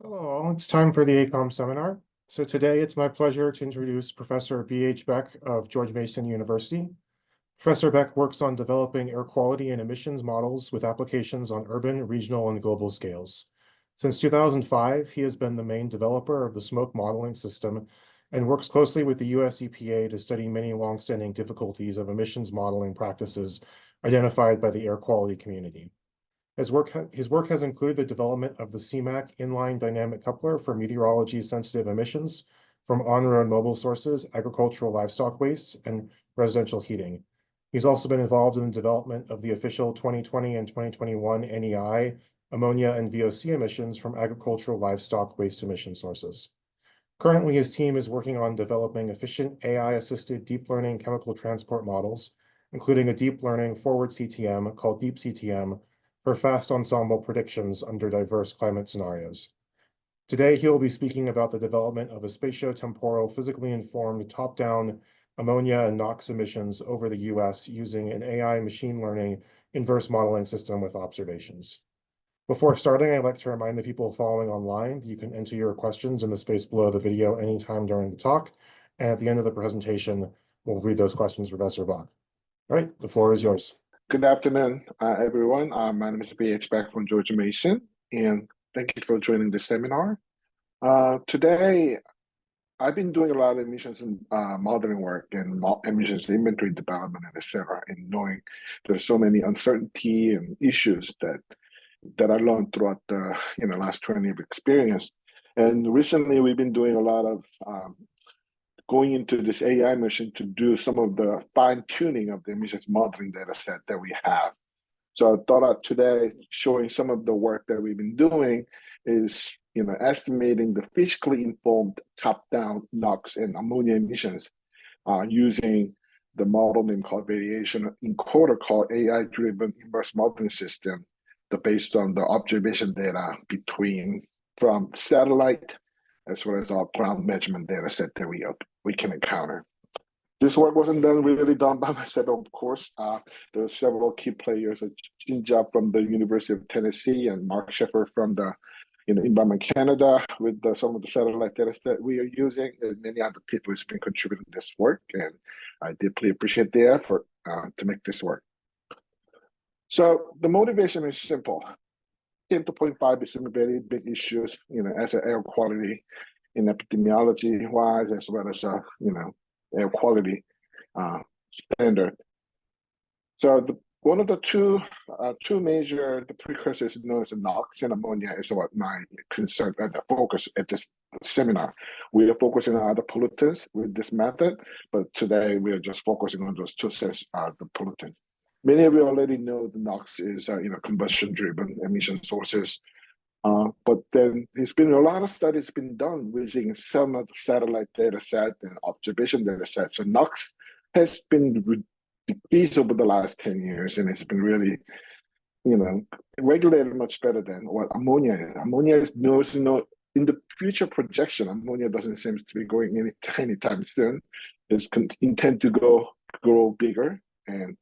Hello, it's time for the ACOM seminar. So today it's my pleasure to introduce Professor B.H. Baek of George Mason University. Professor Baek works on developing air quality and emissions models with applications on urban, regional, and global scales. Since 2005, he has been the main developer of the smoke modeling system and works closely with the US EPA to study many longstanding difficulties of emissions modeling practices identified by the air quality community. His work has included the development of the CMAC inline dynamic coupler for meteorology-sensitive emissions from on-road mobile sources, agricultural livestock waste, and residential heating. He's also been involved in the development of the official 2020 and 2021 NEI, ammonia and VOC emissions from agricultural livestock waste emission sources. Currently, his team is working on developing efficient AI-assisted deep learning chemical transport models, including a deep learning forward CTM called DeepCTM, for fast ensemble predictions under diverse climate scenarios. Today, he will be speaking about the development of a spatiotemporal, physically informed top-down ammonia and NOx emissions over the US using an AI machine learning inverse modeling system with observations. Before starting, I'd like to remind the people following online that you can enter your questions in the space below the video anytime during the talk, and at the end of the presentation, we'll read those questions for Professor Baek. All right, the floor is yours. Good afternoon, everyone. My name is B.H. Baek from George Mason, and thank you for joining the seminar. Today, I've been doing a lot of emissions and modeling work and emissions inventory development, and etc. And knowing there's so many uncertainty and issues that I learned throughout the last 20 years of experience. And recently, we've been doing a lot of going into this AI mission to do some of the fine tuning of the emissions modeling data set that we have. So I thought out today showing some of the work that we've been doing is, estimating the physically informed top-down NOx and ammonia emissions using the model name called variational encoder called AI-driven inverse modeling system that based on the observation data from satellite as well as our ground measurement data set that we can encounter. This work wasn't really done by myself, of course. There are several key players, Jinja from the University of Tennessee and Mark Sheffer from the Environment Canada with some of the satellite data set we are using, and many other people who's been contributing to this work, and I deeply appreciate the effort to make this work. So the motivation is simple. 10 to 0.5 is some very big issues, as an air quality in epidemiology wise, as well as air quality standard. So one of the two major precursors known as NOx and ammonia is what my concern and the focus at this seminar. We are focusing on other pollutants with this method, but today we are just focusing on those two sets of the pollutants. Many of you already know the NOx is combustion-driven emission sources, but then there's been a lot of studies been done using some of the satellite data set and observation data sets. So NOx has been decreased over the last 10 years, and it's been really, regulated much better than what ammonia is. Ammonia is in the future projection, ammonia doesn't seem to be going anytime soon. It's intended to grow bigger and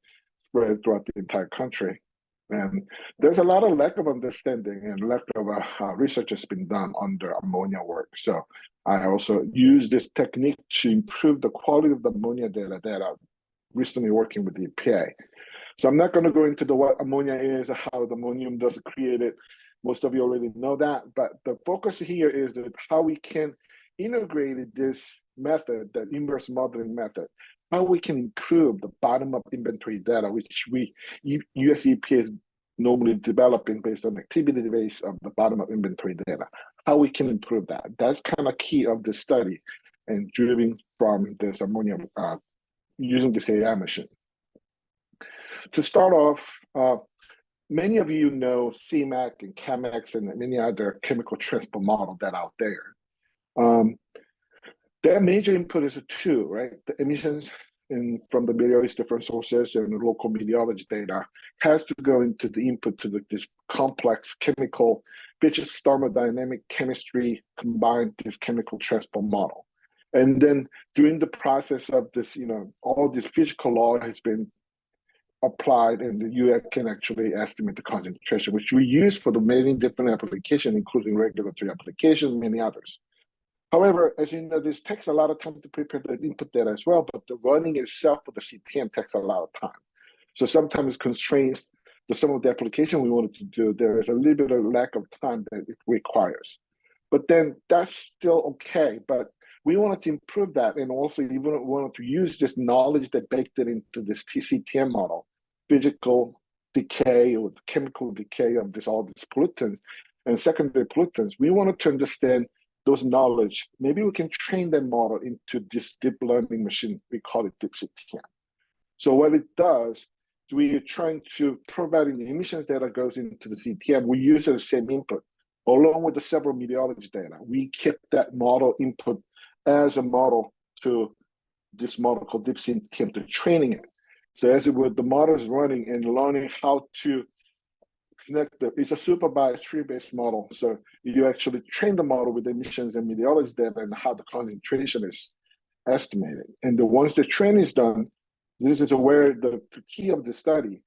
spread throughout the entire country. And there's a lot of lack of understanding and lack of research has been done on the ammonia work. So I also use this technique to improve the quality of the ammonia data that I'm recently working with the EPA. So I'm not going to go into what ammonia is, how the ammonium does create it. Most of you already know that, but the focus here is that how we can integrate this method, the inverse modeling method, how we can improve the bottom-up inventory data, which US EPA is normally developing based on activity base of the bottom-up inventory data. How we can improve that. That's kind of key of the study and driven from this ammonia using this AI machine. To start off, many of you know CMAC and CAMEX and many other chemical transport models that are out there. Their major input is two, right? The emissions from the various different sources and the local meteorology data has to go into the input to this complex chemical, physics thermodynamic chemistry combined this chemical transport model. And then during the process of this, all this physical law has been applied, and you can actually estimate the concentration, which we use for the many different applications, including regulatory applications, many others. However, as you know, this takes a lot of time to prepare the input data as well, but the running itself for the CTM takes a lot of time. So sometimes constraints to some of the application we wanted to do, there is a little bit of lack of time that it requires. But then that's still okay. But we wanted to improve that, and also even wanted to use this knowledge that baked it into this TCTM model, physical decay or chemical decay of all these pollutants and secondary pollutants. We wanted to understand those knowledge. Maybe we can train that model into this deep learning machine. We call it DeepCTM. So what it does, we are trying to provide the emissions data goes into the CTM. We use the same input along with the several meteorology data. We keep that model input as a model to this model called DeepCTM to training it. So as the model is running and learning how to connect it's a supervised tree-based model. So you actually train the model with emissions and meteorology data and how the concentration is estimated. And once the training is done, this is where the key of the study.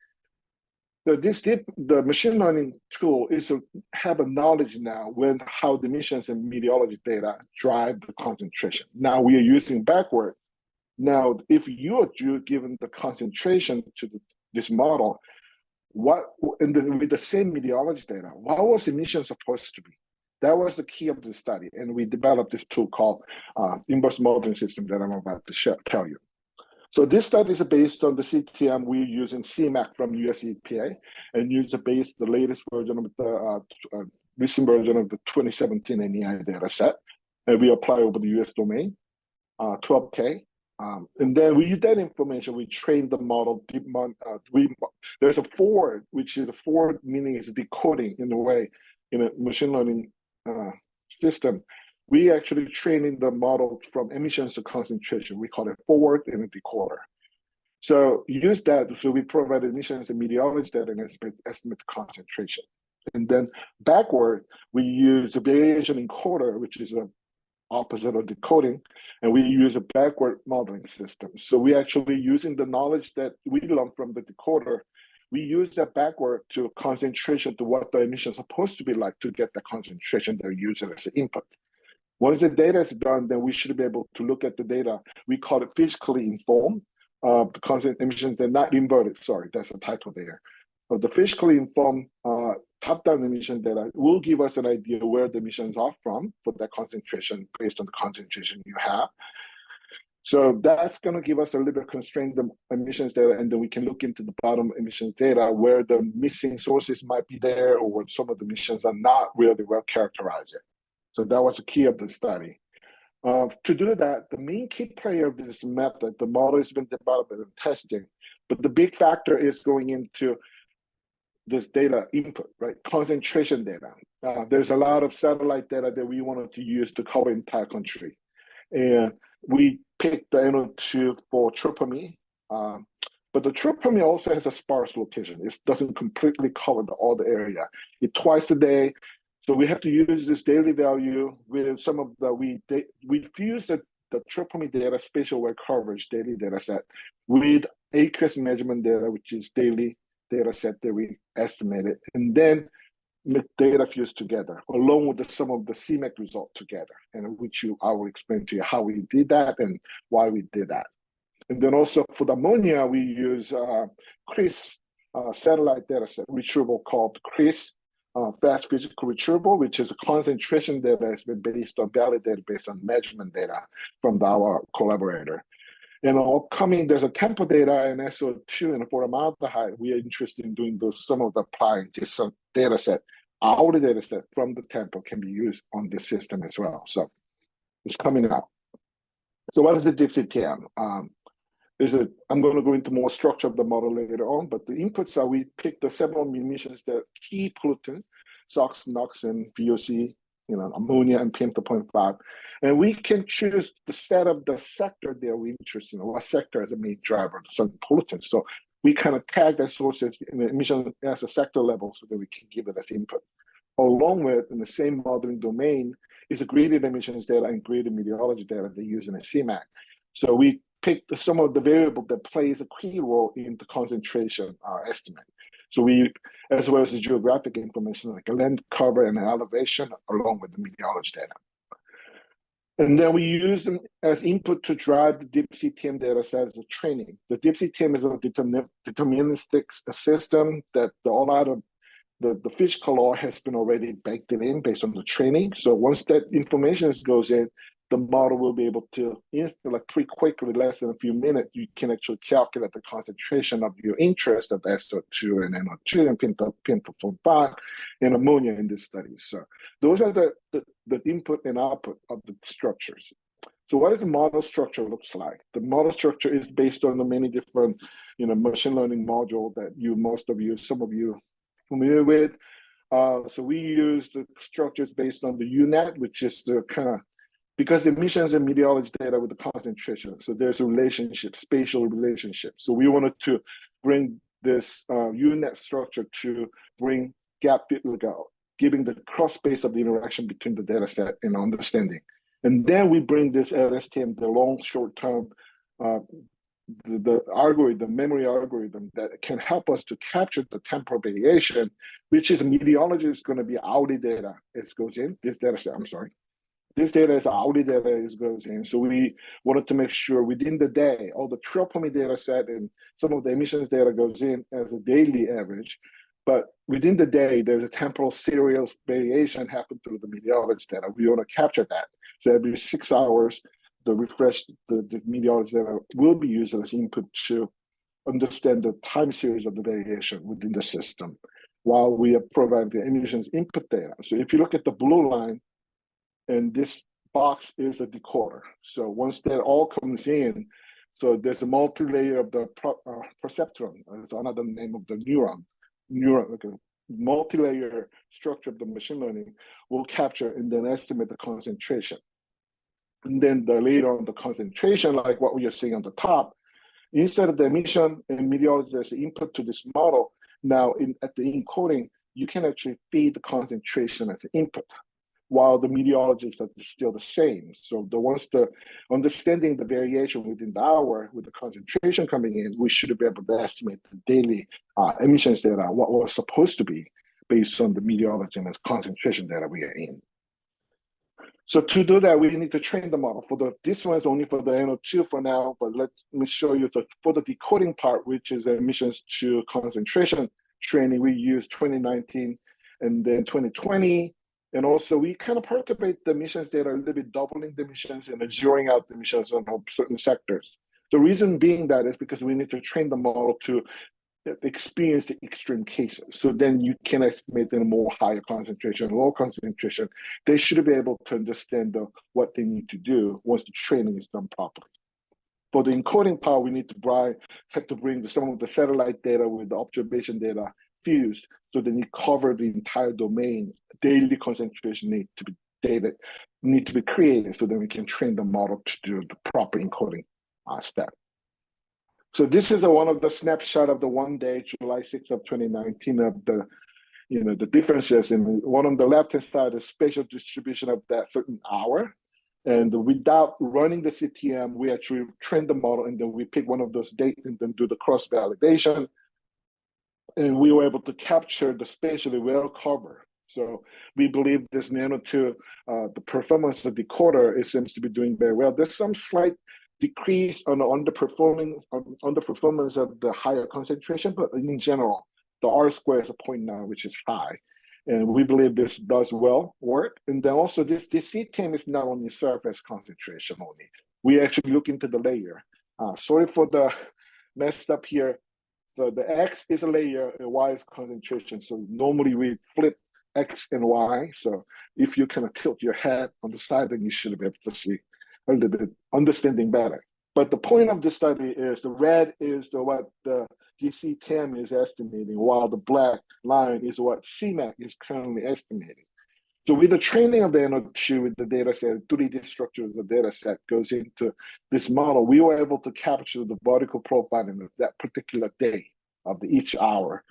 So the machine learning tool is to have a knowledge now when how the emissions and meteorology data drive the concentration. Now we are using backward. Now, if you are given the concentration to this model, with the same meteorology data, what was emission supposed to be? That was the key of the study, and we developed this tool called inverse modeling system that I'm about to tell you. So this study is based on the CTM we're using CMAQ from US EPA, and use the latest version of the recent version of the 2017 NEI data set, and we apply over the US domain, 12K. And then we use that information, we train the model. There's a forward, which is a forward meaning is decoding in a way, in a machine learning system. We actually training the model from emissions to concentration. We call it forward and a decoder. So use that, so we provide emissions and meteorology data and estimate the concentration. And then backward, we use the variation encoder, which is a opposite of decoding, and we use a backward modeling system. So we actually using the knowledge that we learned from the decoder, we use that backward to concentration to what the emission is supposed to be like to get the concentration they're using as an input. Once the data is done, then we should be able to look at the data. We call it physically informed. The constant emissions, they're not inverted. Sorry, that's a typo there. But the physically informed top-down emission data will give us an idea where the emissions are from for that concentration based on the concentration you have. So that's going to give us a little bit constrained emissions data, and then we can look into the bottom emissions data where the missing sources might be there, or where some of the emissions are not really well characterized. So that was the key of the study. To do that, the main key player of this method, the model has been developed and testing, but the big factor is going into this data input, right? Concentration data. There's a lot of satellite data that we wanted to use to cover entire country. And we picked the NO2 for Tripoli, but the Tripoli also has a sparse location. It doesn't completely cover all the area. It's twice a day. So we have to use this daily value with some of the, we fused the Tripoli data spatial weather coverage daily data set with aqueous measurement data, which is daily data set that we estimated, and then make data fused together along with some of the CMAQ result together, and which I will explain to you how we did that and why we did that. And then also for the ammonia, we use CRIS satellite data set retrieval called CRIS. Fast physical retrieval, which is a concentration data has been validated based on measurement data from our collaborator. And upcoming, there's a tempo data and SO2 and formaldehyde. We are interested in doing some of the applying this data set. Our data set from the tempo can be used on this system as well. So it's coming up. So what is the DeepCTM? I'm going to go into more structure of the model later on, but the inputs are we picked the several emissions that key pollutants, SOx, NOx, and VOC, ammonia and PM2.5. And we can choose the set of the sector that we're interested in, what sector as a main driver of some pollutants. So we kind of tag the sources in the emission as a sector level so that we can give it as input. Along with, in the same modeling domain, is a graded emissions data and graded meteorology data they use in a CMAQ. So we picked some of the variable that plays a key role in the concentration estimate. So we, as well as the geographic information like land cover and elevation, along with the meteorology data. And then we use them as input to drive the DeepCTM data set as a training. The DeepCTM is a deterministic system that all out of the physical law has been already baked in based on the training. So once that information goes in, the model will be able to instantly, like pretty quickly, less than a few minutes, you can actually calculate the concentration of your interest of SO2 and NO2 and PM2.5 and ammonia in this study. So those are the input and output of the structures. So what does the model structure looks like? The model structure is based on the many different, machine learning module that some of you familiar with. So we use the structures based on the UNet, which is the kind of, because the emissions and meteorology data with the concentration. So there's a relationship, spatial relationship. So we wanted to bring this UNet structure to bring gap lookout, giving the cross space of the interaction between the data set and understanding. And then we bring this LSTM, the long short-term, the algorithm, memory algorithm that can help us to capture the temporal variation, which is meteorology is going to be hourly data. It goes in, this data set, I'm sorry. This data is hourly data goes in. So we wanted to make sure within the day, all the troponin data set and some of the emissions data goes in as a daily average. But within the day, there's a temporal serial variation happen through the meteorology data. We want to capture that. So every 6 hours, the meteorology data will be used as input to understand the time series of the variation within the system while we are providing the emissions input data. So if you look at the blue line, and this box is a decoder. So once that all comes in, so there's a multi-layer of the perceptron. It's another name of the neuron, like a multi-layer structure of the machine learning will capture and then estimate the concentration. And then later on the concentration, like what we are seeing on the top, instead of the emission and meteorology as the input to this model, now at the encoding, you can actually feed the concentration as the input, while the meteorologists are still the same. So once the understanding the variation within the hour with the concentration coming in, we should be able to estimate the daily emissions data, what was supposed to be based on the meteorology and the concentration data we are in. So to do that, we need to train the model. This one is only for the NO2 for now, but let me show you for the decoding part, which is the emissions to concentration training. We use 2019 and then 2020. And also we kind of perturbate the emissions data a little bit, doubling the emissions and then zeroing out the emissions on certain sectors. The reason being that is because we need to train the model to experience the extreme cases. So then you can estimate in a more higher concentration, low concentration. They should be able to understand what they need to do once the training is done properly. For the encoding part, we need to have to bring some of the satellite data with the observation data fused, so then you cover the entire domain. Daily concentration need to be created, so then we can train the model to do the proper encoding step. So this is one of the snapshot of the one day, July 6th of 2019, of the differences. And one on the left-hand side is spatial distribution of that certain hour. And without running the CTM, we actually train the model, and then we pick one of those dates and then do the cross-validation. And we were able to capture the spatially well cover. So we believe this NO2, the performance of the decoder, it seems to be doing very well. There's some slight decrease on the underperformance of the higher concentration, but in general, the R square is a 0.9, which is high. And we believe this does well work. And then also this CTM is not only surface concentration only. We actually look into the layer. Sorry for the messed up here. So the X is a layer and Y is concentration. So normally we flip X and Y. So if you kind of tilt your head on the side, then you should be able to see a little bit understanding better. But the point of this study is the red is what the DeepCTM is estimating, while the black line is what CMAC is currently estimating. So with the training of the NO2 with the data set, 3D structure of the data set goes into this model, we were able to capture the particle profiling of that particular day of each hour.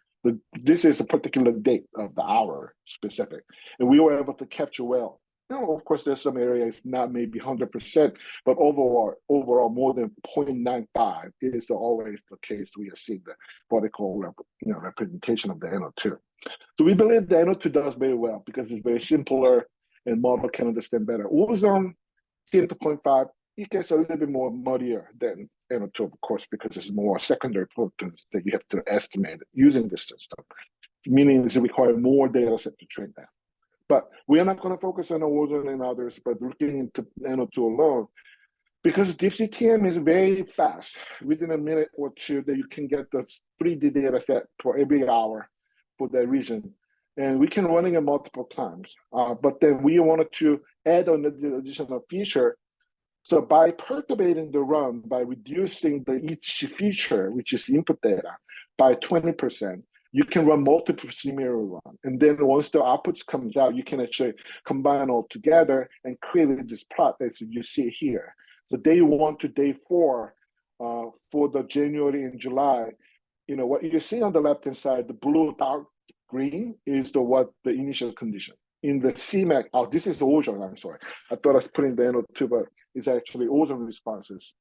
This is a particular date of the hour specific. And we were able to capture well. No, of course, there's some areas not maybe 100%, but overall more than 0.95 is always the case. We are seeing the vertical representation of the NO2. So we believe the NO2 does very well because it's very simpler and model can understand better. Ozone, 10 to 0.5, it gets a little bit more muddier than NO2, of course, because it's more secondary pollutants that you have to estimate using this system, meaning it requires more data set to train that. But we are not going to focus on ozone and others, but looking into NO2 alone, because DeepCTM is very fast. Within a minute or two, that you can get the 3D data set for every hour for that region. And we can run it multiple times. But then we wanted to add an additional feature. So by perturbating the run, by reducing each feature, which is input data, by 20%, you can run multiple scenario run. And then once the outputs comes out, you can actually combine all together and create this plot as you see here. So day 1 to day 4 for the January and July, what you see on the left-hand side, the blue dark green is the initial condition. In the CMAC, this is the ozone, I'm sorry. I thought I was putting the NO2, but it's actually ozone responses.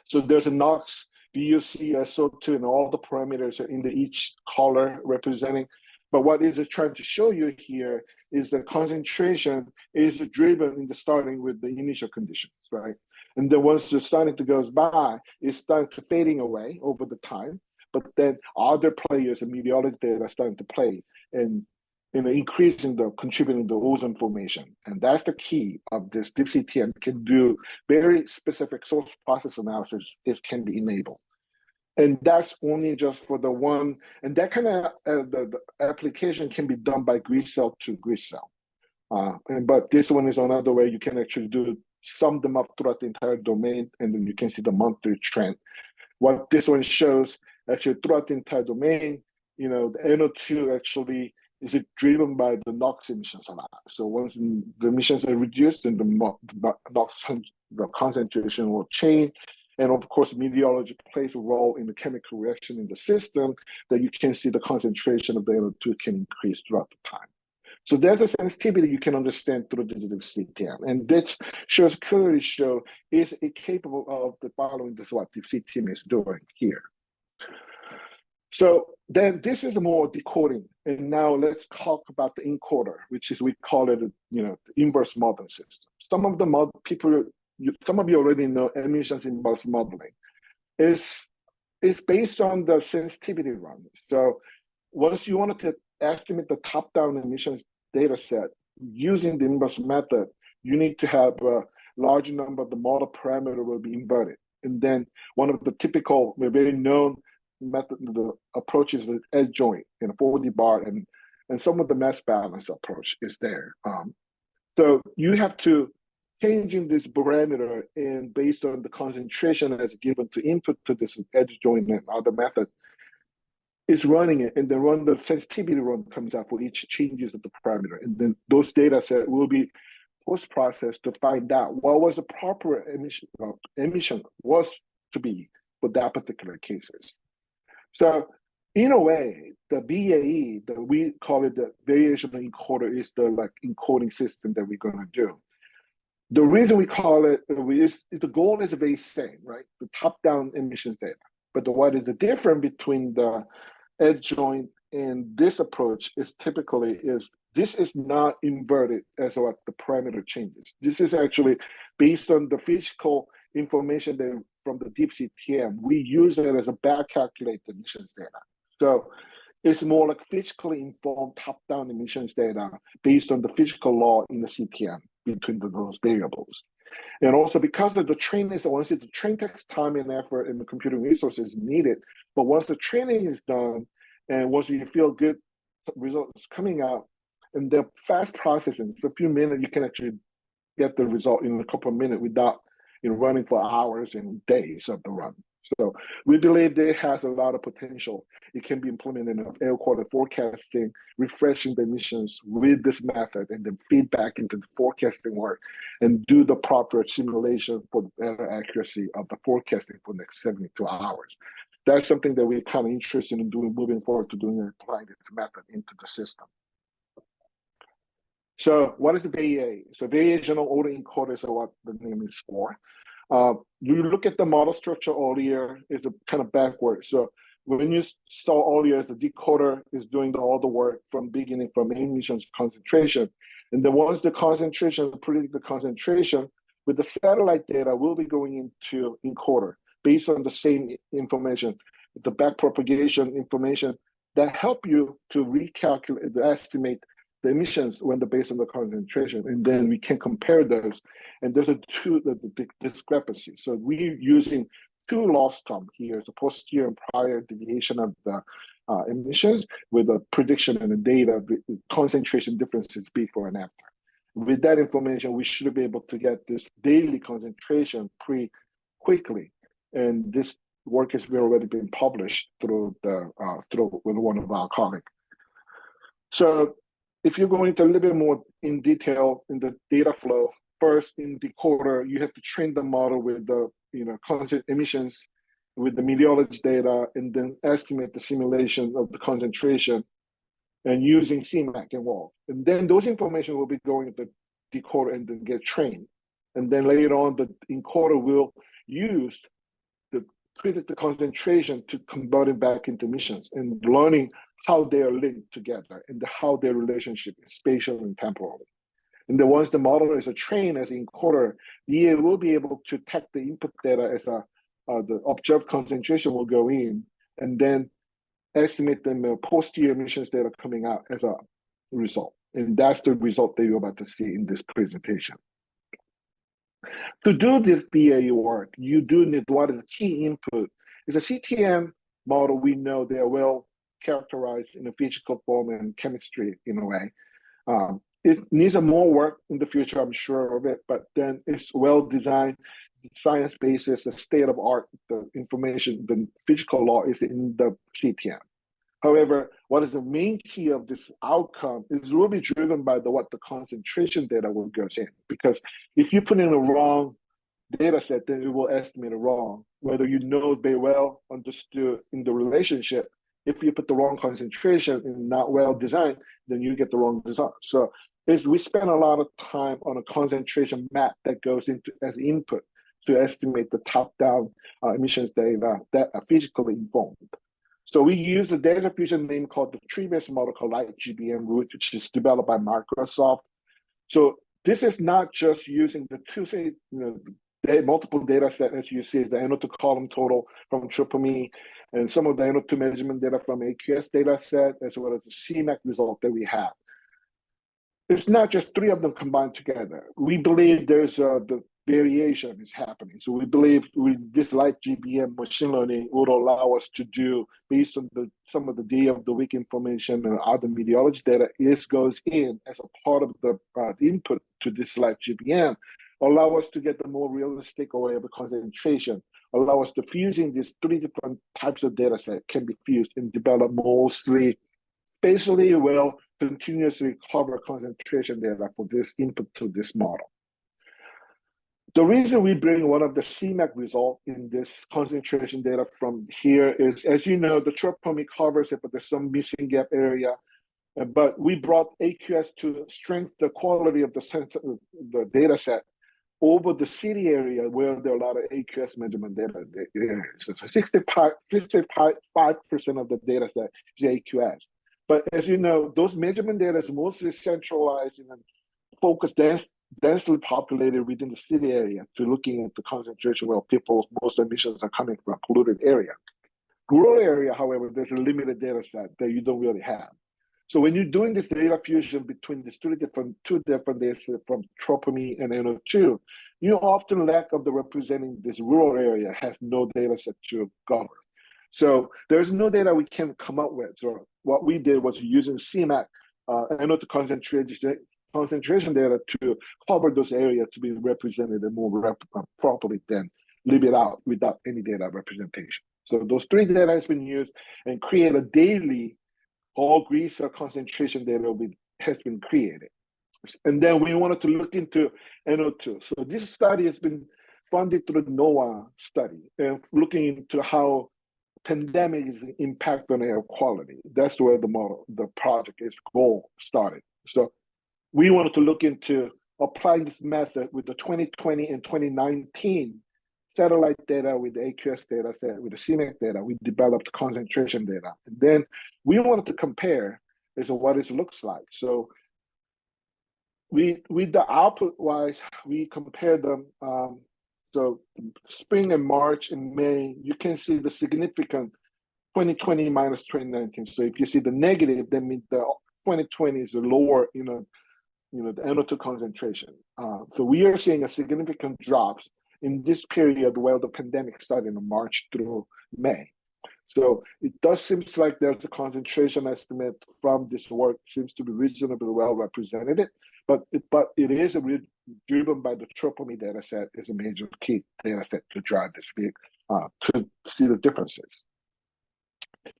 So there's a NOX, VOC, SO2, and all the parameters are in each color representing. But what it is trying to show you here is the concentration is driven in the starting with the initial conditions, right? And then once the starting to goes by, it's starting to fading away over the time. But then other players and meteorology data are starting to play and increasing contributing to ozone formation. And that's the key of this. DeepCTM can do very specific source process analysis. It can be enabled. And that's only just for the one, and that kind of the application can be done by grid cell to grid cell. But this one is another way you can actually sum them up throughout the entire domain, and then you can see the monthly trend. What this one shows actually throughout the entire domain, the NO2 actually is driven by the NOx emissions a lot. So once the emissions are reduced, then the NOx, the concentration will change. And of course, meteorology plays a role in the chemical reaction in the system that you can see the concentration of the NO2 can increase throughout the time. So there's a sensitivity you can understand through the DeepCTM. And this clearly shows is it capable of the following, this is what DeepCTM is doing here. So then this is more decoding. And now let's talk about the encoder, which is, we call it, the inverse modeling system. Some of you already know emissions inverse modeling. It's based on the sensitivity run. So once you wanted to estimate the top-down emissions data set using the inverse method, you need to have a large number of the model parameter will be inverted. And then one of the typical, very known method, the approach is the edge joint in a 4D bar, and some of the mass balance approach is there. So you have to changing this parameter, and based on the concentration that's given to input to this edge joint and other method, is running it, and then the sensitivity run comes out for each changes of the parameter. And then those data set will be post-processed to find out what was the proper emission was to be for that particular cases. So in a way, the VAE, we call it the variational encoder, is the encoding system that we're going to do. The reason we call it is the goal is very same, right? The top-down emissions data. But what is the difference between the edge joint and this approach is this is not inverted as what the parameter changes. This is actually based on the physical information that from the DeepCTM. We use it as a back calculated emissions data. So it's more like physically informed top-down emissions data based on the physical law in the CTM between those variables. And also because of the training, so once the train takes time and effort and the computing resources needed, but once the training is done and once you feel good results coming out, and the fast processing, it's a few minutes, you can actually get the result in a couple of minutes without running for hours and days of the run. So we believe it has a lot of potential. It can be implemented in air quality forecasting, refreshing the emissions with this method, and then feed back into the forecasting work and do the proper simulation for the better accuracy of the forecasting for the next 72 hours. That's something that we're kind of interested in doing, moving forward to doing and applying this method into the system. So what is the VA? So variational autoencoder is what the name is for. You look at the model structure earlier, it's a kind of backward. So when you saw earlier, the decoder is doing all the work from beginning from emissions concentration. And then once the concentration, predict the concentration, with the satellite data, will be going into encoder based on the same information, the backpropagation information that help you to recalculate, to estimate the emissions when they're based on the concentration. And then we can compare those. And there's the discrepancy. So we're using two loss terms here, the posterior and prior deviation of the emissions with the prediction and the data, the concentration differences before and after. With that information, we should be able to get this daily concentration pretty quickly. And this work has already been published through with one of our colleagues. So if you're going into a little bit more in detail in the data flow, first in decoder, you have to train the model with the constant emissions, with the meteorology data, and then estimate the simulation of the concentration and using CMAC involved. And then those information will be going to the decoder and then get trained. And then later on, the encoder will use the predict the concentration to convert it back into emissions and learning how they are linked together and how their relationship is spatial and temporally. And then once the model is trained as an encoder, the EA will be able to take the input data as the observed concentration will go in, and then estimate the posterior emissions data coming out as a result. And that's the result that you're about to see in this presentation. To do this BAU work, you do need what is the key input. Is a CTM model. We know they are well characterized in a physical form and chemistry in a way. It needs more work in the future, I'm sure of it, but then it's well designed, science basis, the state of art, the information, the physical law is in the CTM. However, what is the main key of this outcome is really driven by what the concentration data will goes in. Because if you put in a wrong data set, then it will estimate it wrong. Whether you know very well understood in the relationship, if you put the wrong concentration and not well designed, then you get the wrong result. So we spend a lot of time on a concentration map that goes into as input to estimate the top-down emissions data that are physically informed. So we use a data fusion name called the tree-based model called LightGBM root, which is developed by Microsoft. So this is not just using the multiple data set, as you see, the NO2 column total from TripleMe, and some of the NO2 measurement data from AQS data set, as well as the CMAC result that we have. It's not just three of them combined together. We believe there's the variation is happening. So we believe with this LightGBM machine learning will allow us to do, based on some of the day of the week information and other meteorology data, this goes in as a part of the input to this LightGBM, allow us to get the more realistic array of the concentration, allow us to fusing these three different types of data set can be fused and develop mostly spatially well continuously cover concentration data for this input to this model. The reason we bring one of the CMAC result in this concentration data from here is, as you know, the TripleMe covers it, but there's some missing gap area. But we brought AQS to strengthen the quality of the data set over the city area where there are a lot of AQS measurement data. So 55% of the data set is AQS. But as you know, those measurement data is mostly centralized and focused densely populated within the city area to looking at the concentration where people's most emissions are coming from polluted area. Rural area, however, there's a limited data set that you don't really have. So when you're doing this data fusion between these two different data sets from TripleMe and NO2, you often lack of the representing this rural area has no data set to govern. So there's no data we can come up with. So what we did was using CMAC, NO2 concentration data to cover those areas to be represented and more properly than leave it out without any data representation. So those three data has been used and create a daily all greaser concentration data has been created. And then we wanted to look into NO2. So this study has been funded through the NOAA study and looking into how pandemic is impact on air quality. That's where the project is goal started. So we wanted to look into applying this method with the 2020 and 2019 satellite data with the AQS data set, with the CMAQ data. We developed concentration data. And then we wanted to compare as to what it looks like. So with the output wise, we compared them. So spring and March and May, you can see the significant 2020 minus 2019. So if you see the negative, that means the 2020 is a lower, the NO2 concentration. So we are seeing a significant drops in this period where the pandemic started in March through May. So it does seem like there's a concentration estimate from this work seems to be reasonably well represented, but it is driven by the troponin data set as a major key data set to drive this big, to see the differences.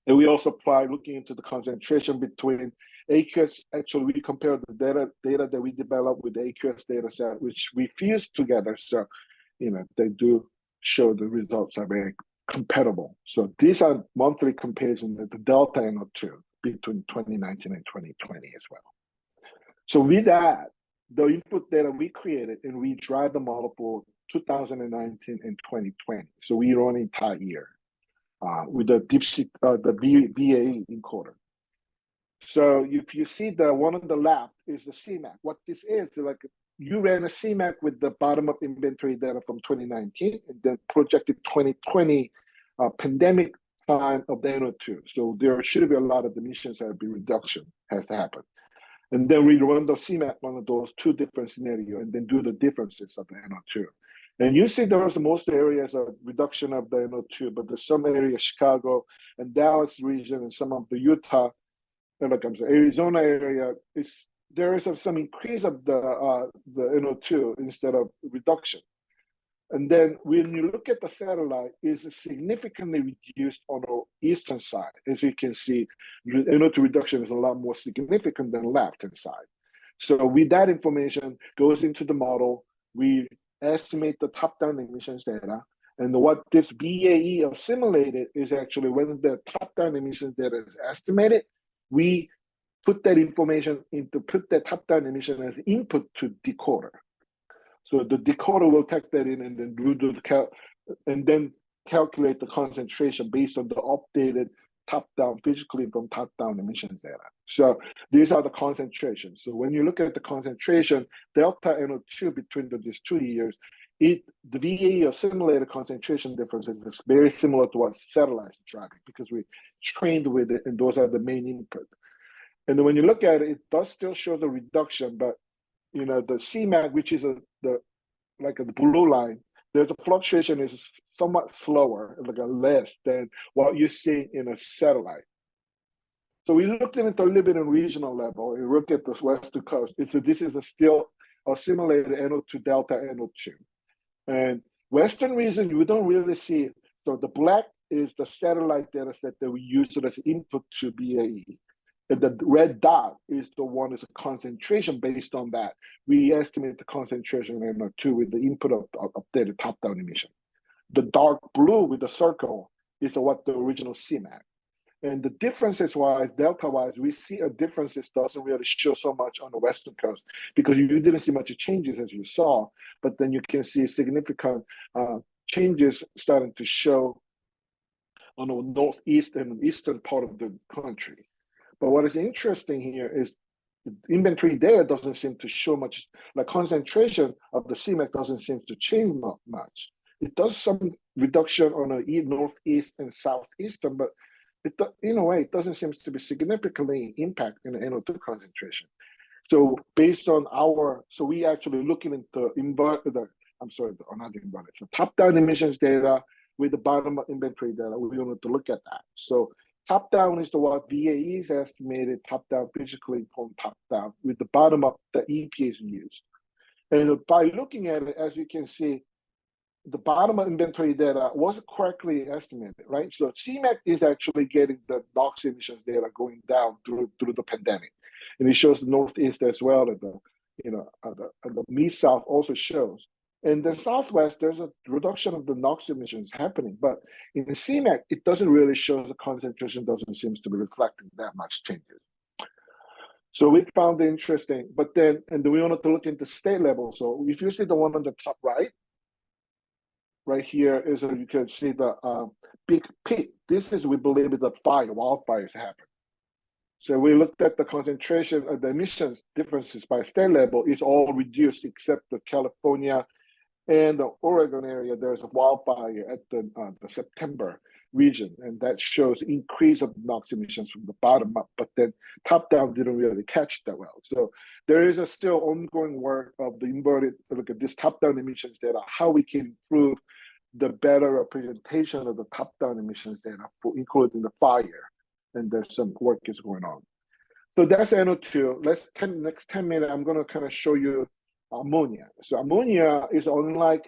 And we also apply looking into the concentration between AQS. Actually, we compared the data that we developed with the AQS data set, which we fused together. So, they do show the results are very compatible. So these are monthly comparisons of the delta NO2 between 2019 and 2020 as well. So with that, the input data we created and we drive the model for 2019 and 2020. So we run an entire year with the BAE encoder. So if you see the one on the left is the CMAQ. What this is like, you ran a CMAQ with the bottom-up inventory data from 2019 and then projected 2020 pandemic time of the NO2. So there should be a lot of emissions that be reduction has to happen. And then we run the CMAQ on those two different scenarios and then do the differences of the NO2. And you see there's most areas of reduction of the NO2, but there's some areas, Chicago and Dallas region and some of the Utah, and like Arizona area, there is some increase of the NO2 instead of reduction. And then when you look at the satellite, it's significantly reduced on the eastern side. As you can see, NO2 reduction is a lot more significant than left-hand side. So with that information goes into the model, we estimate the top-down emissions data. And what this BAE assimilated is actually when the top-down emissions data is estimated, we put that information put that top-down emission as input to decoder. So the decoder will take that in and then calculate the concentration based on the updated top-down, physically from top-down emissions data. So these are the concentrations. So when you look at the concentration, delta NO2 between these 2 years, the VAE assimilated concentration differences is very similar to what satellites are driving because we trained with it and those are the main input. And then when you look at it, it does still show the reduction, but the CMAQ, which is the blue line, there's a fluctuation is somewhat slower, less than what you see in a satellite. So we looked at it a little bit on regional level. We looked at the western coast. This is still assimilated NO2 delta NO2. And western region, we don't really see. So the black is the satellite data set that we use as input to BAE. And the red dot is the one is a concentration based on that. We estimate the concentration in NO2 with the input of updated top-down emission. The dark blue with the circle is what the original CMAQ. And the differences wise, delta-wise, we see a differences doesn't really show so much on the western coast because you didn't see much changes as you saw, but then you can see significant changes starting to show on the northeast and eastern part of the country. But what is interesting here is the inventory data doesn't seem to show much, the concentration of the CMAQ doesn't seem to change much. It does some reduction on the northeast and southeastern, but in a way, it doesn't seem to be significantly impact in the NO2 concentration. So based on so we actually looking into the top-down emissions data with the bottom inventory data. We wanted to look at that. So top-down is what BAE is estimated, top-down physically from top-down, with the bottom up the EPA is used. And by looking at it, as you can see, the bottom of inventory data was correctly estimated, right? So CMAQ is actually getting the NOx emissions data going down through the pandemic. And it shows the Northeast as well, and the Mid-South also shows. In the Southwest, there's a reduction of the NOx emissions happening, but in the CMAQ, it doesn't really show the concentration doesn't seem to be reflecting that much changes. So we found it interesting, but then, and we wanted to look into state level. So if you see the one on the top right here is, you can see the big peak. This is, we believe, is the wildfires happen. So we looked at the concentration of the emissions differences by state level is all reduced except the California and the Oregon area. There's a wildfire at the September region, and that shows increase of NOx emissions from the bottom up, but then top down didn't really catch that well. So there is a still ongoing work of the inverted, look at this top down emissions data, how we can improve the better representation of the top down emissions data for including the fire. And there's some work is going on. So that's NO2. Next 10 minutes, I'm going to kind of show you ammonia. So ammonia is unlike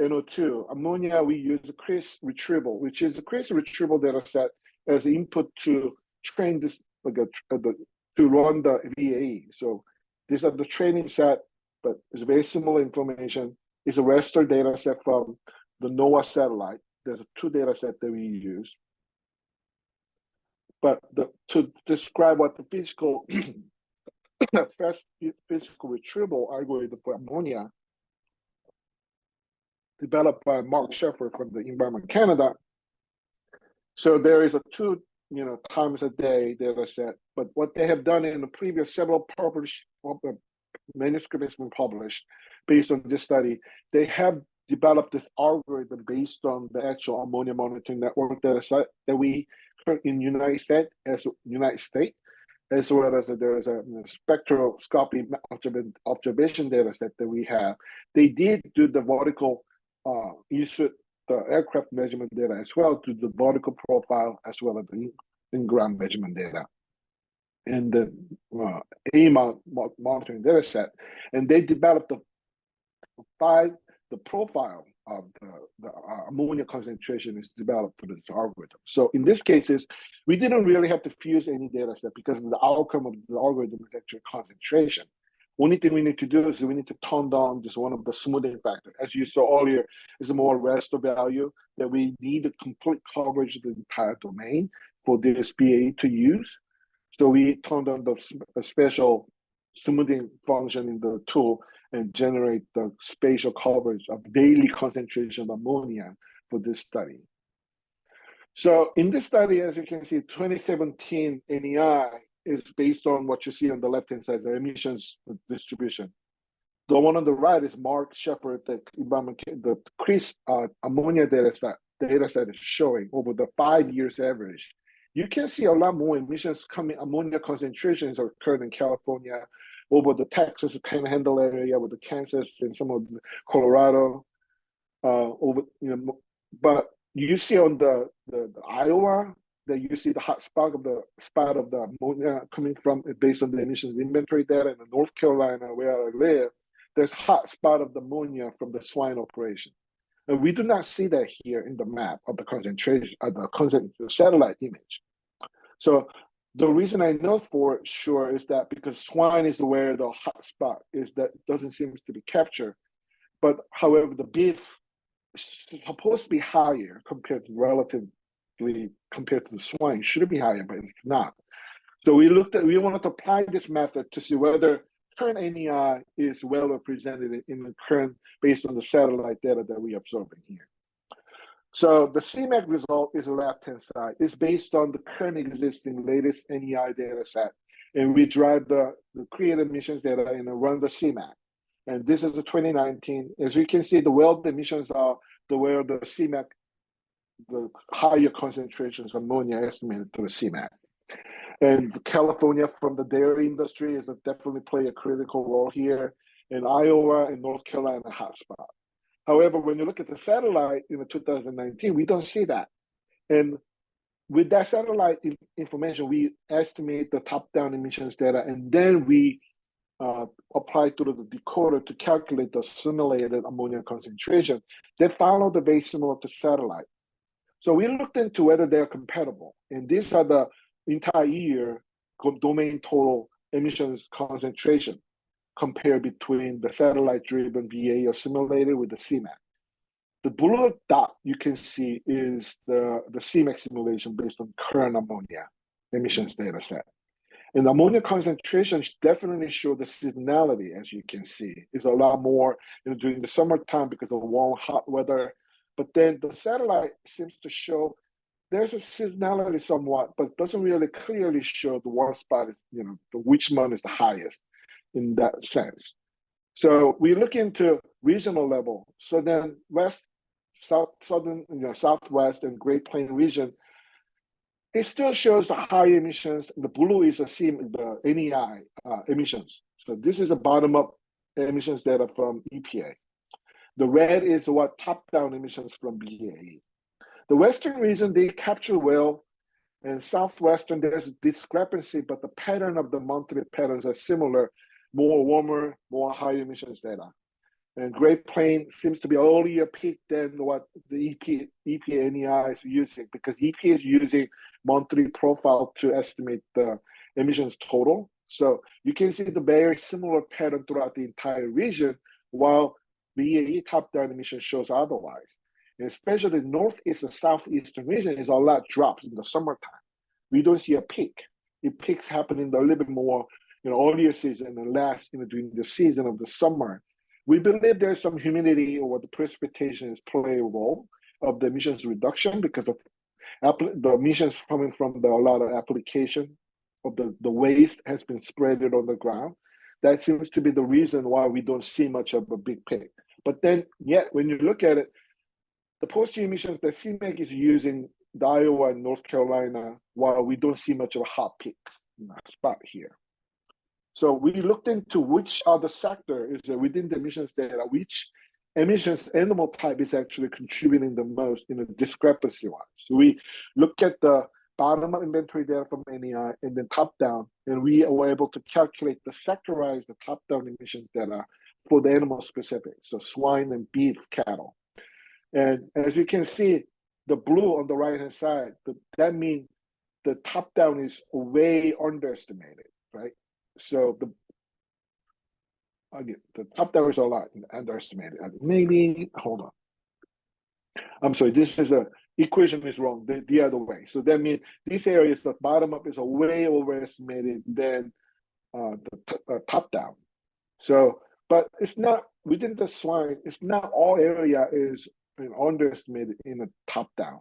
NO2. Ammonia, we use the CRIS retrieval, which is the CRIS retrieval data set as input to train this, to run the VAE. So these are the training set, but it's very similar information. It's a raster data set from the NOAA satellite. There's two data sets that we use. But to describe what the physical fast physical retrieval algorithm for ammonia developed by Mark Sheffer from the Environment Canada. So there is a 2 times a day data set, but what they have done in the previous several published manuscripts has been published based on this study, they have developed this algorithm based on the actual ammonia monitoring network data set that we in United States, as well as there is a spectroscopy observation data set that we have. They did do the vertical insert the aircraft measurement data as well to the vertical profile as well as the in-ground measurement data and the AMA monitoring data set. And they developed the profile of the ammonia concentration is developed for this algorithm. So in this cases, we didn't really have to fuse any data set because the outcome of the algorithm is actually concentration. Only thing we need to do is we need to tone down this one of the smoothing factor. As you saw earlier, is a more raster value that we need a complete coverage of the entire domain for this BA to use. So we turned on the special smoothing function in the tool and generate the spatial coverage of daily concentration of ammonia for this study. So in this study, as you can see, 2017 NEI is based on what you see on the left-hand side, the emissions distribution. The one on the right is Mark Shepard, the CRIS ammonia data set is showing over the 5 years average. You can see a lot more emissions coming, ammonia concentrations are occurred in California, over the Texas Panhandle area, with the Kansas and some of the Colorado, but you see on the Iowa that you see the hot spot of the ammonia coming from based on the emissions inventory data. In the North Carolina, where I live, there's hot spot of the ammonia from the swine operation. And we do not see that here in the map of the concentration of the satellite image. So the reason I know for sure is that because swine is where the hot spot is, that doesn't seem to be captured. But however, the beef is supposed to be higher compared to compared to the swine. It should be higher, but it's not. So we wanted to apply this method to see whether current NEI is well represented in the current based on the satellite data that we're observing here. So the CMAC result is the left-hand side. It's based on the current existing latest NEI data set. And we drive the created emissions data and run the CMAC. And this is the 2019. As you can see, the weld emissions are where the CMAC, the higher concentrations of ammonia estimated to the CMAC. And California from the dairy industry is definitely play a critical role here. In Iowa and North Carolina, hotspot. However, when you look at the satellite in 2019, we don't see that. And with that satellite information, we estimate the top-down emissions data, and then we apply to the decoder to calculate the simulated ammonia concentration. They follow the very similar to satellite. So we looked into whether they're compatible. And these are the entire year domain total emissions concentration compared between the satellite-driven VA assimilated with the CMAC. The blue dot you can see is the CMAC simulation based on current ammonia emissions data set. And ammonia concentrations definitely show the seasonality, as you can see. It's a lot more during the summertime because of warm, hot weather. But then the satellite seems to show there's a seasonality somewhat, but doesn't really clearly show the one spot is, which month is the highest in that sense. So we look into regional level. So then west, southern, southwest and Great Plains region, it still shows the high emissions. The blue is the NEI emissions. So this is the bottom-up emissions data from EPA. The red is what top-down emissions from BAE. The western region, they capture well, and southwestern, there's a discrepancy, but the pattern of the monthly patterns are similar, more warmer, more high emissions data. And Great Plains seems to be earlier peak than what the EPA NEI is using, because EPA is using monthly profile to estimate the emissions total. So you can see the very similar pattern throughout the entire region, while BAE top-down emission shows otherwise. And especially the northeast and southeastern region is a lot drops in the summertime. We don't see a peak. It peaks happening a little bit more, earlier season and last, during the season of the summer. We believe there's some humidity or the precipitation is play a role of the emissions reduction because of the emissions coming from a lot of application of the waste has been spread on the ground. That seems to be the reason why we don't see much of a big peak. But then yet, when you look at it, the post-heat emissions that CMEC is using the Iowa and North Carolina, while we don't see much of a hot peak spot here. So we looked into which other sector is within the emissions data, which emissions animal type is actually contributing the most in a discrepancy-wise. So we look at the bottom-up inventory data from NEI and then top-down, and we were able to calculate the sectorized, the top-down emissions data for the animal specific, so swine and beef cattle. And as you can see, the blue on the right-hand side, that means the top-down is way underestimated, right? So the top-down is a lot underestimated. Maybe, hold on. I'm sorry, this is equation is wrong, the other way. So that means these areas, the bottom-up is a way overestimated than the top-down. So, but it's not, within the swine, it's not all area is underestimated in the top-down.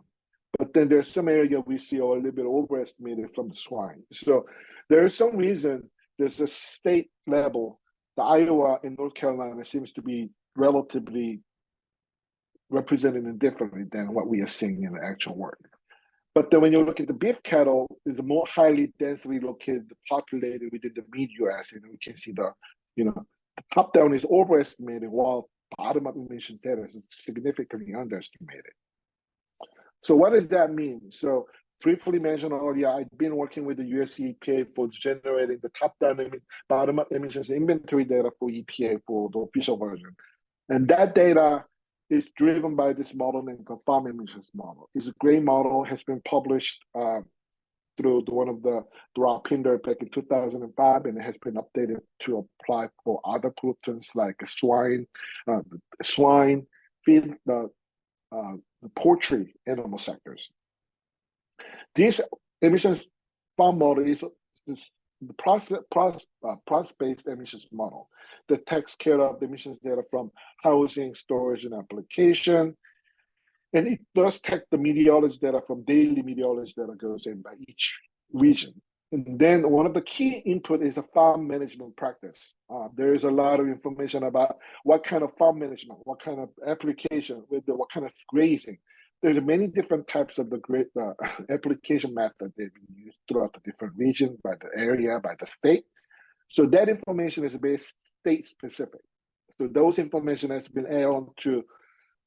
But then there's some area we see a little bit overestimated from the swine. So there is some reason there's a state level, the Iowa and North Carolina seems to be relatively represented differently than what we are seeing in the actual work. But then when you look at the beef cattle, is the more highly densely located, populated within the mid-US, and we can see the top-down is overestimated, while bottom-up emission data is significantly underestimated. So what does that mean? So briefly mentioned earlier, I've been working with the US EPA for generating the top-down bottom-up emissions inventory data for EPA for the official version. And that data is driven by this model named the farm emissions model. It's a great model, has been published through one of the Rob Pinder back in 2005, and it has been updated to apply for other pollutants like swine, feed, the poultry animal sectors. This emissions farm model is the process-based emissions model that takes care of the emissions data from housing, storage, and application. And it does take the meteorology data from daily meteorology data goes in by each region. And then one of the key input is the farm management practice. There is a lot of information about what kind of farm management, what kind of application, what kind of grazing. There are many different types of the application method they've been used throughout the different regions, by the area, by the state. So that information is based state specific. So those information has been added on to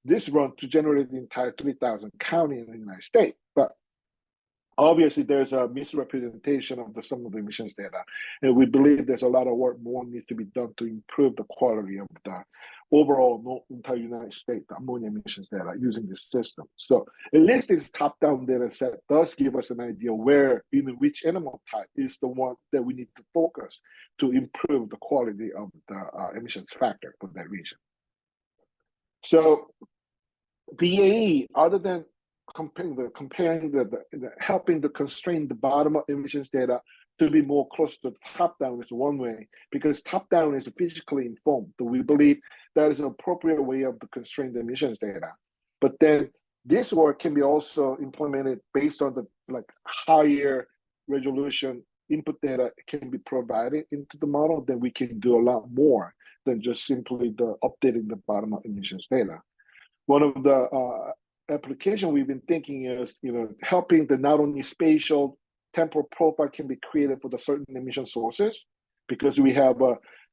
this run to generate the entire 3,000 county in the United States. But obviously there's a misrepresentation of some of the emissions data. And we believe there's a lot of work more needs to be done to improve the quality of the overall entire United States ammonia emissions data using this system. So at least this top-down data set does give us an idea where, which animal type is the one that we need to focus to improve the quality of the emissions factor for that region. So BAE, other than comparing helping to constrain the bottom-up emissions data, to be more close to top-down is one way, because top-down is physically informed. So we believe that is an appropriate way of the constrained emissions data. But then this work can be also implemented based on the higher resolution input data can be provided into the model. Then we can do a lot more than just simply updating the bottom-up emissions data. One of the application we've been thinking is, helping the not only spatial temporal profile can be created for the certain emission sources, because we have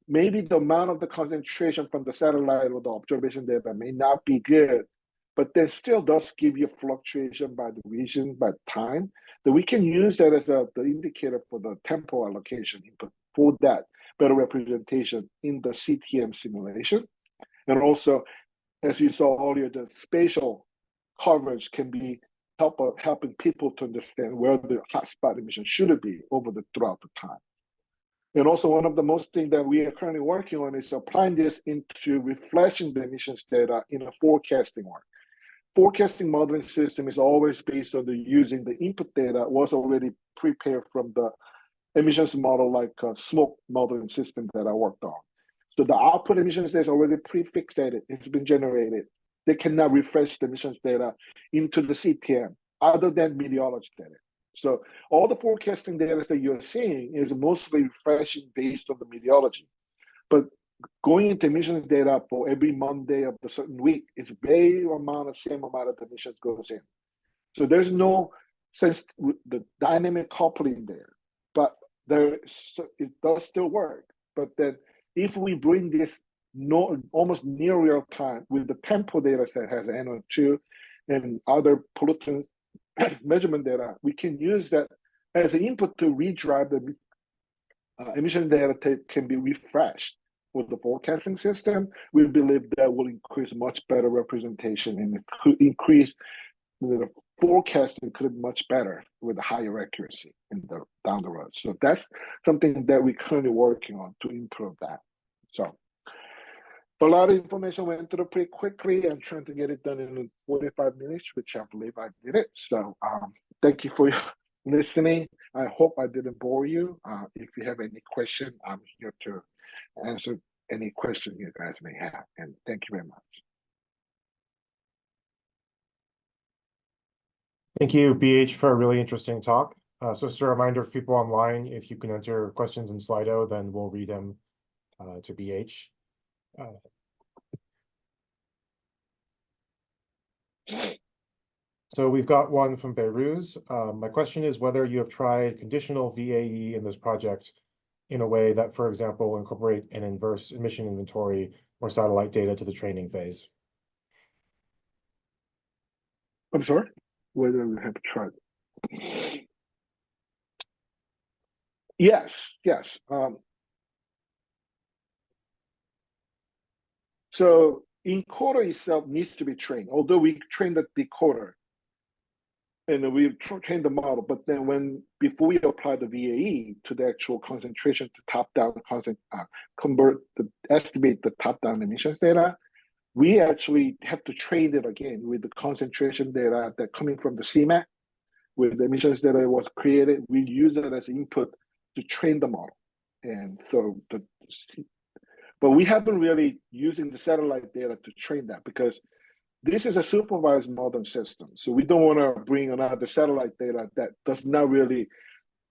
maybe the amount of the concentration from the satellite or the observation data may not be good, but then still does give you fluctuation by the region, by time, that we can use that as the indicator for the temporal allocation input for that better representation in the CTM simulation. And also, as you saw earlier, the spatial coverage can be helping people to understand where the hotspot emission should be throughout the time. And also, one of the most things that we are currently working on is applying this into refreshing the emissions data in a forecasting work. Forecasting modeling system is always based on using the input data was already prepared from the emissions model, like smoke modeling system that I worked on. So the output emissions data is already prefixated. It's been generated. They cannot refresh the emissions data into the CTM other than meteorology data. So all the forecasting data that you're seeing is mostly refreshing based on the meteorology. But going into emissions data for every Monday of the certain week is same amount of the emissions goes in. So there's no sense with the dynamic coupling there, but it does still work. But then if we bring this almost near real time with the tempo data set has NO2 and other pollutant measurement data, we can use that as an input to redrive the emission data can be refreshed with the forecasting system. We believe that will increase much better representation and it could increase the forecasting could be much better with higher accuracy down the road. So that's something that we're currently working on to improve that. So a lot of information went through pretty quickly. I'm trying to get it done in 45 minutes, which I believe I did it. So thank you for listening. I hope I didn't bore you. If you have any question, I'm here to answer any question you guys may have. And thank you very much. Thank you, BH, for a really interesting talk. So just a reminder for people online, if you can enter questions in Slido, then we'll read them to BH. So we've got one from Beiruz. My question is whether you have tried conditional VAE in this project in a way that, for example, incorporate an inverse emission inventory or satellite data to the training phase. I'm sorry? Whether we have tried. Yes. So encoder itself needs to be trained, although we train the decoder and we train the model, but then before we apply the VAE to the actual concentration to top-down estimate the top-down emissions data, we actually have to train it again with the concentration data that coming from the CMAC, with the emissions data was created. We use it as input to train the model. And so, but we haven't really using the satellite data to train that because this is a supervised modern system. So we don't want to bring another satellite data that does not really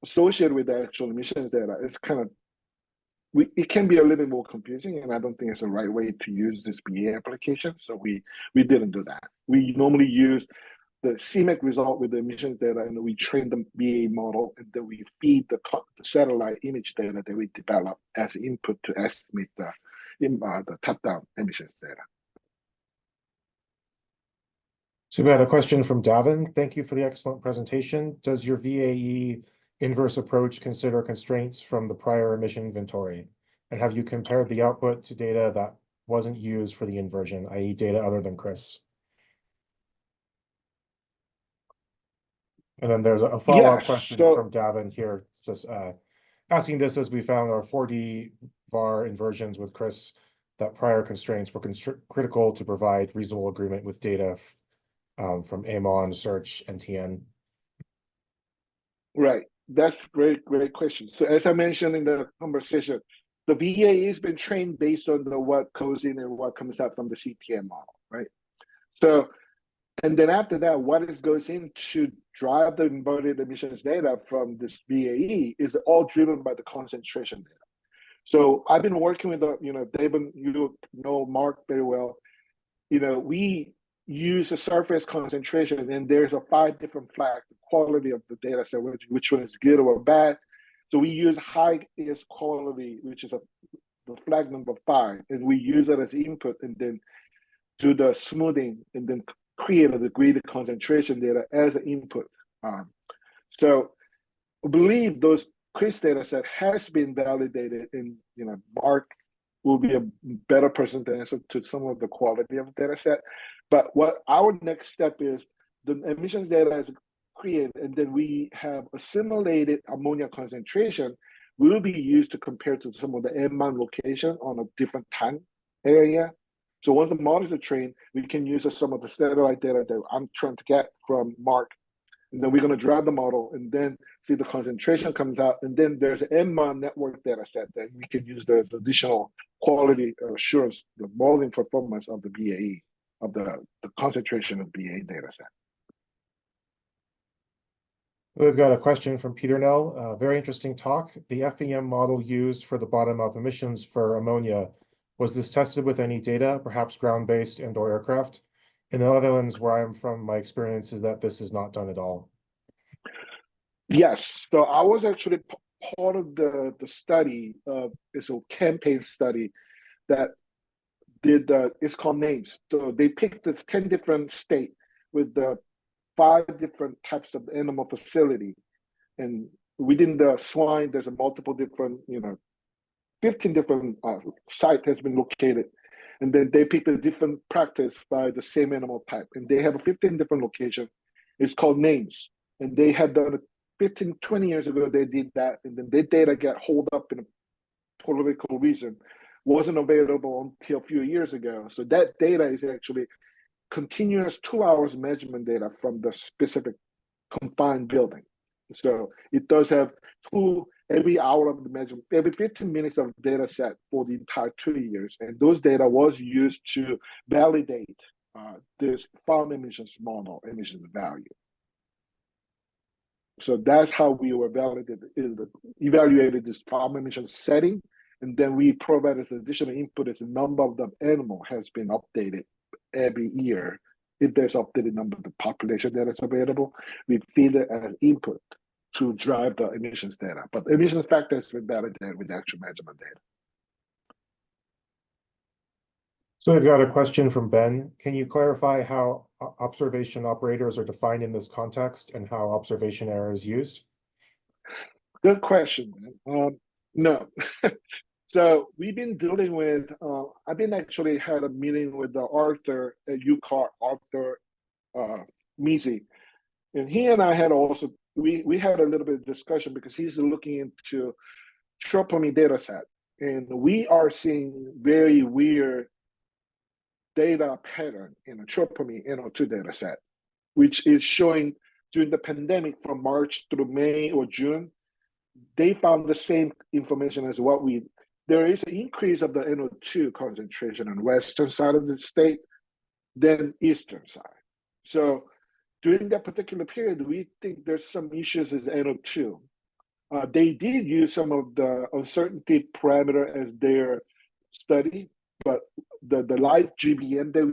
associate with the actual emissions data. It's kind of, it can be a little bit more confusing, and I don't think it's the right way to use this BA application. So we didn't do that. We normally use the CMAC result with the emissions data, and we train the BA model, and then we feed the satellite image data that we develop as input to estimate the top-down emissions data. So we had a question from Davin. Thank you for the excellent presentation. Does your VAE inverse approach consider constraints from the prior emission inventory? And have you compared the output to data that wasn't used for the inversion, i.e. data other than CRIS? And then there's a follow-up question from Davin here, just asking this as we found our 4D VAR inversions with CRIS that prior constraints were critical to provide reasonable agreement with data from AMON, search, and TN. Right. That's a great question. So as I mentioned in the conversation, the VA has been trained based on what goes in and what comes out from the CTM model, right? So, and then after that, what goes in to drive the embodied emissions data from this VAE is all driven by the concentration data. So I've been working with David, you know Mark very well. We use a surface concentration, and there's 5 different flags, the quality of the data set, which one is good or bad. So we use highest quality, which is the flag number 5, and we use it as input, and then do the smoothing, and then create a degree of concentration data as an input. So I believe those Chris data set has been validated, and Mark will be a better person to answer to some of the quality of the data set. But what our next step is, the emissions data is created, and then we have assimilated ammonia concentration will be used to compare to some of the M1 location on a different time area. So once the models are trained, we can use some of the satellite data that I'm trying to get from Mark. And then we're going to drive the model and then see the concentration comes out. And then there's an M1 network data set that we can use the additional quality assurance, the modeling performance of the BAE, of the concentration of BAE data set. We've got a question from Peter Nell. Very interesting talk. The FEM model used for the bottom-up emissions for ammonia, was this tested with any data, perhaps ground-based and/or aircraft? In the Netherlands, where I'm from, my experience is that this is not done at all. Yes, so I was actually part of the study. It's a campaign study that did, it's called NAMES. So they picked the 10 different states with the 5 different types of animal facility. And within the swine, there's a multiple different, 15 different sites has been located. And then they picked a different practice by the same animal type. And they have 15 different locations. It's called NAMES. And they had done it 15, 20 years ago, they did that. And then their data got hold up in a political reason. Wasn't available until a few years ago. So that data is actually continuous 2 hours measurement data from the specific confined building. So it does have every hour of the measurement, every 15 minutes of data set for the entire 2 years. And those data was used to validate this farm emissions model, emissions value. So that's how we were evaluated this farm emissions setting. And then we provide as additional input as the number of the animal has been updated every year. If there's updated number of the population that is available, we feed it as input to drive the emissions data. But emissions factor has been validated with the actual measurement data. So I've got a question from Ben. Can you clarify how observation operators are defined in this context and how observation error is used? Good question. No. So we've been dealing with, I've been actually had a meeting with the Arthur at UCAR, Arthur Measy. And he and I had also, we had a little bit of discussion because he's looking into troponin data set. And we are seeing very weird data pattern in a troponin NO2 data set, which is showing during the pandemic from March through May or June, they found the same information as what there is an increase of the NO2 concentration on western side of the state than eastern side. So during that particular period, we think there's some issues with NO2. They did use some of the uncertainty parameter as their study, but the live GBM that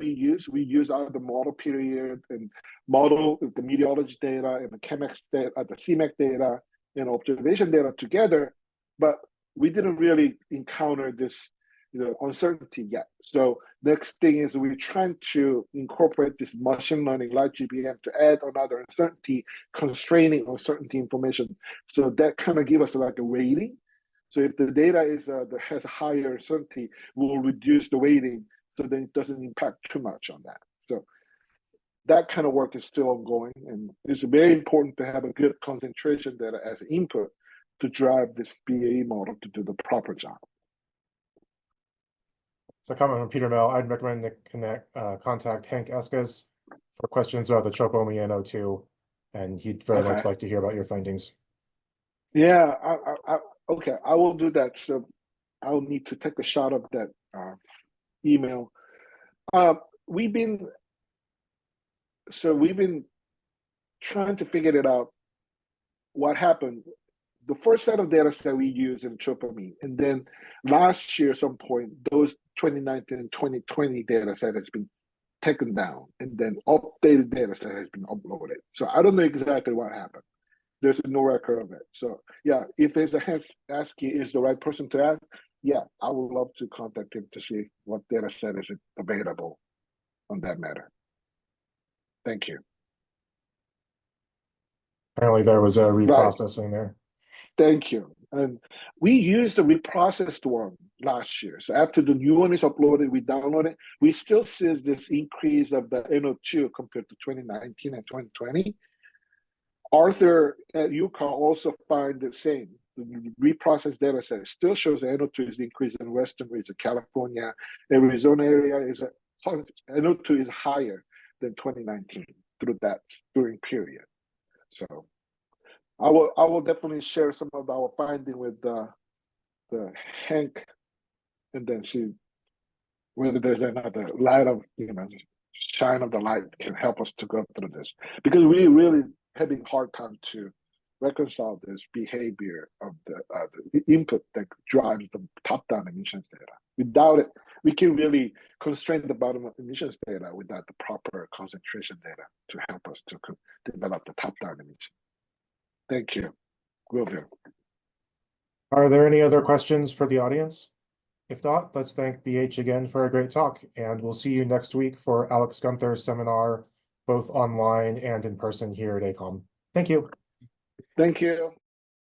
we use out of the model period and model the meteorology data and the ChemX data, the CMAC data and observation data together, but we didn't really encounter this uncertainty yet. So next thing is we're trying to incorporate this machine learning live GBM to add another uncertainty, constraining uncertainty information. So that kind of give us like a weighting. So if the data has a higher uncertainty, we'll reduce the weighting so then it doesn't impact too much on that. So that kind of work is still ongoing, and it's very important to have a good concentration data as input to drive this BAE model to do the proper job. So comment from Peter Mel, I'd recommend to contact Hank Esques for questions about the troponin NO2, and he'd very much like to hear about your findings. Yeah, okay, I will do that. So I'll need to take a shot of that email. We've been trying to figure it out. What happened? The first set of data set we used in Tropami, and then last year, at some point, those 2019 and 2020 data set has been taken down, and then updated data set has been uploaded. So I don't know exactly what happened. There's no record of it. So yeah, if there's a hands asking is the right person to ask, yeah, I would love to contact him to see what data set is available on that matter. Thank you. Apparently there was a Right. reprocessing there. Thank you. And we used the reprocessed one last year. So after the new one is uploaded, we download it. We still see this increase of the NO2 compared to 2019 and 2020. Arthur at UConn also find the same. The reprocessed data set still shows NO2 is increased in western region, California, Arizona area is NO2 is higher than 2019 during period. So I will definitely share some of our finding with the Hank, and then see whether there's another light of shine of the light can help us to go through this, because we really having hard time to reconcile this behavior of the input that drives the top-down emissions data. Without it, we can really constrain the bottom emissions data without the proper concentration data to help us to develop the top-down emission. Thank you. Will do. Are there any other questions for the audience? If not, let's thank BH again for a great talk, and we'll see you next week for Alex Gunther's seminar, both online and in person here at AECOM. Thank you. Thank you.